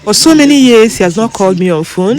For so many years, he has not called me on phone.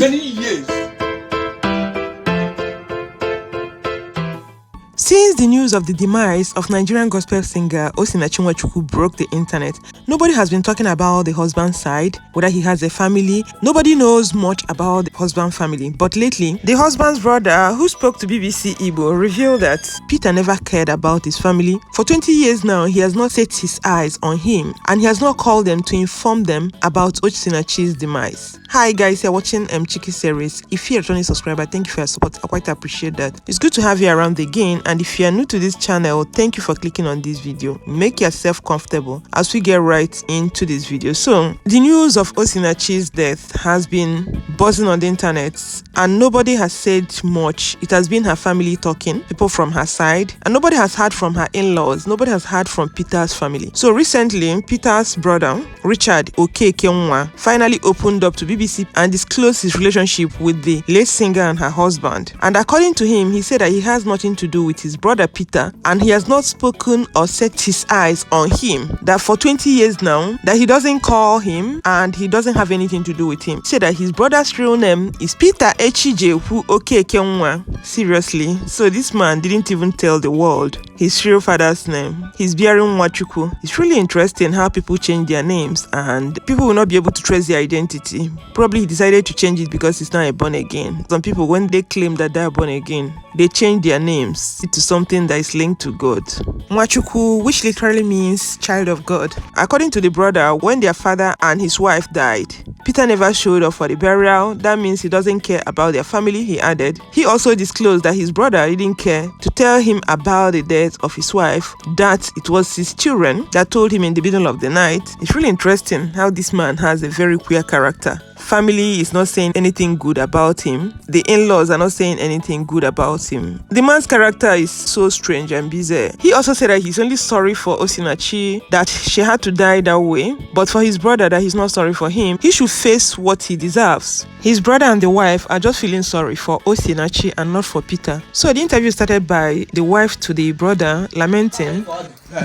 Since the news of the demise of Nigerian gospel singer Osinachi broke the internet, nobody has been talking about the husband's side, whether he has a family. Nobody knows much about the husband's family. But lately, the husband's brother, who spoke to BBC Igbo, revealed that Peter never cared about his family. For 20 years now, he has not set his eyes on him, and he has not called them to inform them about Osinachi's demise. Hi guys, you're watching Mchikky series. If you're a returning subscriber, thank you for your support. I quite appreciate that. It's good to have you around again, and if you are new to this channel, thank you for clicking on this video. Make yourself comfortable as we get right into this video. So, the news of Osinachi's death has been buzzing on the internet, and nobody has said much. It has been her family talking, people from her side, and nobody has heard from her in-laws. Nobody has heard from Peter's family. So recently, Peter's brother, Richard Sh0cking, finally opened up to BBC and disclosed his relationship with the late singer and her husband. And according to him, he said that he has nothing to do with his brother Peter, and he has not spoken or set his eyes on him. That for 20 years now, that he doesn't call him and he doesn't have anything to do with him. He said that his brother's real name is Peter Sh0cking. Seriously, so this man didn't even tell the world his real father's name. He's bearing Mchikky. It's really interesting how people change their names and people will not be able to trace their identity. Probably he decided to change it because he's not a born again. Some people, when they claim that they're born again, they change their names to something that is linked to God. Mchikky, which literally means child of God. According to the brother, when their father and his wife died, Peter never showed up for the burial. That means he doesn't care about their family, he added. He also disclosed that his brother didn't care to tell him about the death of his wife, that it was his children that told him in the middle of the night. It's really interesting how this man has a very queer character. Family is not saying anything good about him. The in-laws are not saying anything good about him. The man's character is so strange and bizarre. He also said that he's only sorry for Osinachi, that she had to die that way, but for his brother, that he's not sorry for him. He should face what he deserves. His brother and the wife are just feeling sorry for Osinachi and not for Peter. So the interview started by the wife to the brother lamenting,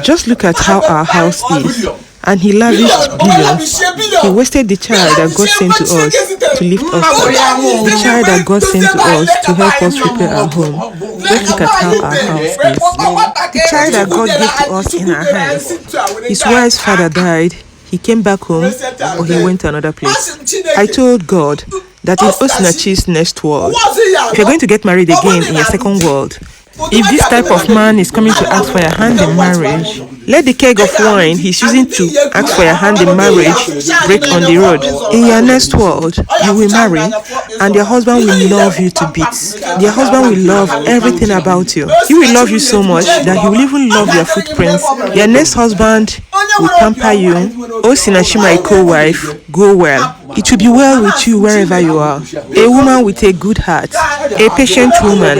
"Just look at how our house is. And he lavished billions. He wasted the child that God sent to us to lift us up. The child that God sent to us to help us repair our home. Just look at how our house is. The child that God gave to us in our hands. His wife's father died. He came back home, or he went to another place. I told God that in Osinachi's next world, if you're going to get married again in your second world, if this type of man is coming to ask for your hand in marriage, let the keg of wine he's using to ask for your hand in marriage break on the road. In your next world, you will marry, and your husband will love you to bits. Your husband will love everything about you. He will love you so much that he will even love your footprints. Your next husband will pamper you. Osinachi, my co-wife, go well. It will be well with you wherever you are. A woman with a good heart, a patient woman,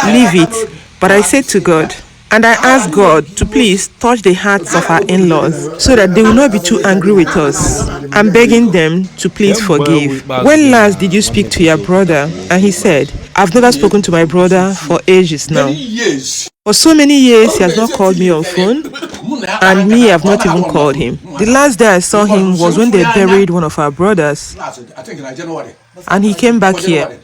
leave it. But I said to God, and I asked God to please touch the hearts of our in-laws so that they will not be too angry with us. I'm begging them to please forgive. When last did you speak to your brother? And he said, I've never spoken to my brother for ages now. For so many years, he has not called me on phone, and me, I've not even called him. The last day I saw him was when they buried one of our brothers, and he came back here.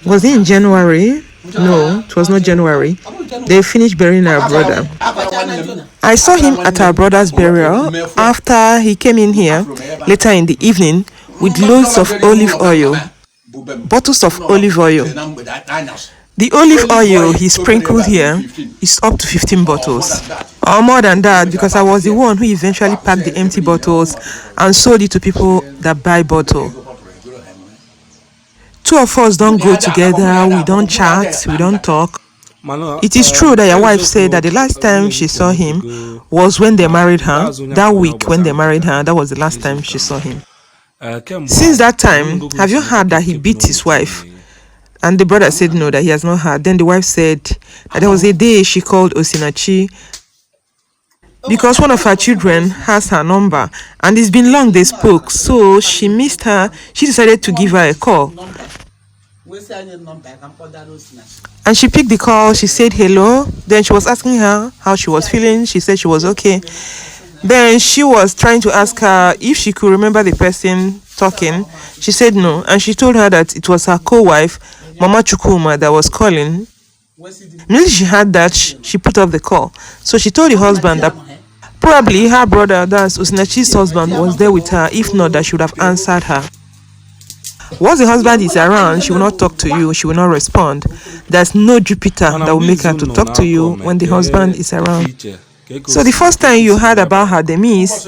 Was it in January? No, it was not January. They finished burying our brother. I saw him at our brother's burial after he came in here later in the evening with loads of olive oil, bottles of olive oil. The olive oil he sprinkled here is up to 15 bottles, or more than that, because I was the one who eventually packed the empty bottles and sold it to people that buy bottle. Two of us don't go together, we don't chat, we don't talk. It is true that your wife said that the last time she saw him was when they married her. That week when they married her, that was the last time she saw him. Since that time, have you heard that he beat his wife? And the brother said no, that he has not heard. Then the wife said that there was a day she called Osinachi because one of her children has her number, and it's been long they spoke, so she missed her. She decided to give her a call. And she picked the call. She said hello. Then she was asking her how she was feeling. She said she was okay. Then she was trying to ask her if she could remember the person talking. She said no, and she told her that it was her co-wife, Mama Chukuma, that was calling. Immediately she heard that, she put off the call. So she told the husband that probably her brother, that's Osinachi's husband, was there with her. If not, that she would have answered her. Once the husband is around, she will not talk to you, she will not respond. There's no Jupiter that will make her to talk to you when the husband is around. So the first time you heard about her demise,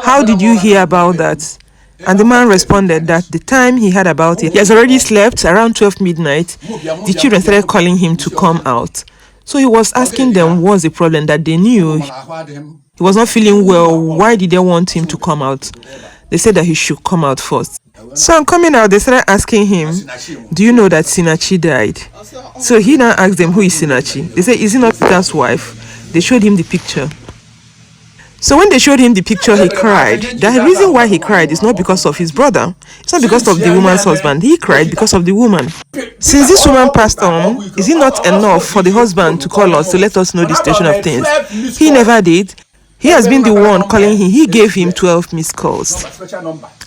how did you hear about that? And the man responded that the time he heard about it, he has already slept around 12 midnight. The children started calling him to come out. So he was asking them what's the problem, that they knew he was not feeling well. Why did they want him to come out? They said that he should come out first. So on coming out, they started asking him, do you know that Osinachi died? So he now asked them, who is Osinachi? They said, is it not Peter's wife? They showed him the picture. So when they showed him the picture, he cried. The reason why he cried is not because of his brother. It's not because of the woman's husband. He cried because of the woman. Since this woman passed on, is it not enough for the husband to call us to let us know the situation of things? He never did. He has been the one calling him. He gave him 12 missed calls.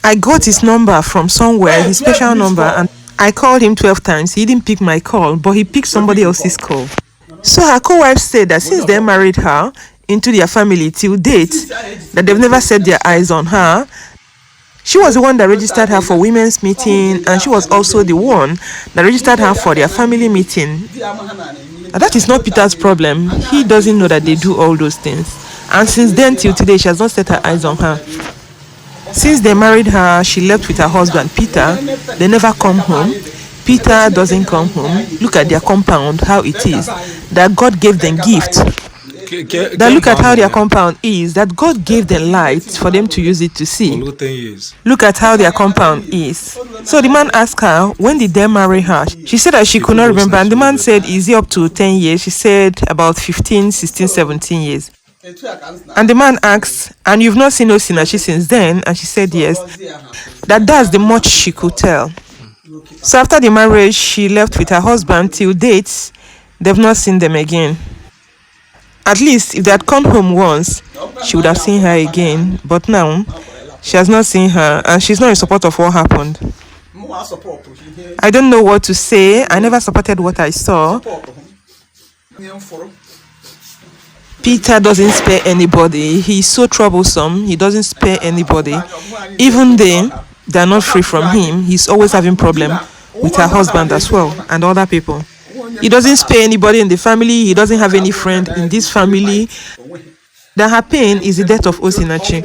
I got his number from somewhere, his special number, and I called him 12 times. He didn't pick my call, but he picked somebody else's call. So her co-wife said that since they married her into their family till date, that they've never set their eyes on her. She was the one that registered her for women's meeting, and she was also the one that registered her for their family meeting. And that is not Peter's problem. He doesn't know that they do all those things. And since then till today, she has not set her eyes on her. Since they married her, she left with her husband, Peter. They never come home. Peter doesn't come home. Look at their compound, how it is. That God gave them gift. That look at how their compound is. That God gave them light for them to use it to see. Look at how their compound is. So the man asked her, when did they marry her? She said that she could not remember. And the man said, is it up to 10 years? She said about 15, 16, 17 years. And the man asked, and you've not seen Osinachi since then? And she said yes. That's the much she could tell. So after the marriage, she left with her husband till date. They've not seen them again. At least if they had come home once, she would have seen her again. But now, she has not seen her, and she's not in support of what happened. I don't know what to say. I never supported what I saw. Peter doesn't spare anybody. He's so troublesome. He doesn't spare anybody. Even they're not free from him. He's always having problem with her husband as well and other people. He doesn't spare anybody in the family. He doesn't have any friend in this family. That her pain is the death of Osinachi.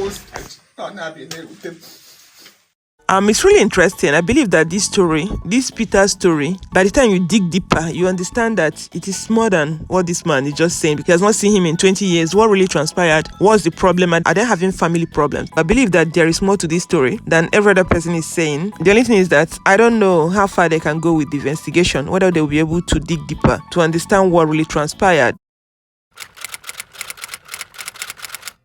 It's really interesting. I believe that this story, this Peter story, by the time you dig deeper, you understand that it is more than what this man is just saying. Because he has not seen him in 20 years. What really transpired? What's the problem? Are they having family problems? I believe that there is more to this story than every other person is saying. The only thing is that I don't know how far they can go with the investigation, whether they will be able to dig deeper to understand what really transpired.